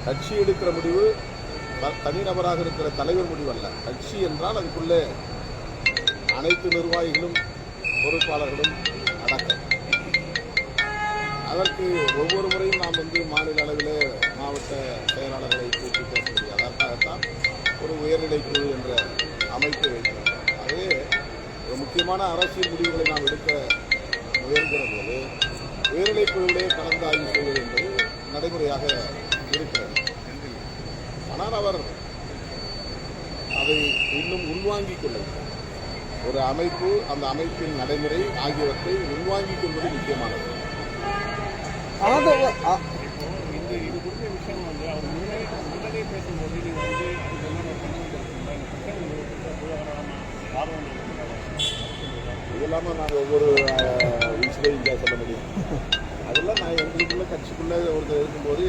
கட்சி எடுக்கிற முடிவு தனிநபராக இருக்கிற தலைவர் முடிவு அல்ல. கட்சி என்றால் அதுக்குள்ளே அனைத்து நிர்வாகிகளும் பொறுப்பாளர்களும் அடக்கம். அதற்கு ஒவ்வொரு முறையும் நாம் மாநில அளவிலே மாவட்ட செயலாளர்களை கூட்டி பேச முடியாது. அதற்காகத்தான் ஒரு உயர்நிலை குழு என்ற அமைப்பை வைக்கிறோம். ஆகவே ஒரு முக்கியமான அரசியல் முடிவுகளை நாம் எடுக்க முயல்கிற போது உயர்நிலை குழுவிலே கலந்து ஆய்வு செய்வது என்பது நடைமுறையாக இருக்கிறது. ஆனால் அவர் அதை இன்னும் உள்வாங்கிக் கொள்ளவில்லை. ஒரு அமைப்பு, அந்த அமைப்பின் நடைமுறை ஆகியவற்றை உள்வாங்கிக் கொள்வது முக்கியமானது. இது குறித்த விஷயம் அவர் முன்னரே பேசும்போது இது இல்லாமல் நாங்கள் ஒவ்வொரு விஷயம் சொல்ல முடியும். அதெல்லாம் நான் எங்களுக்குள்ள கட்சிக்குள்ளே ஒருத்தர் இருக்கும்போது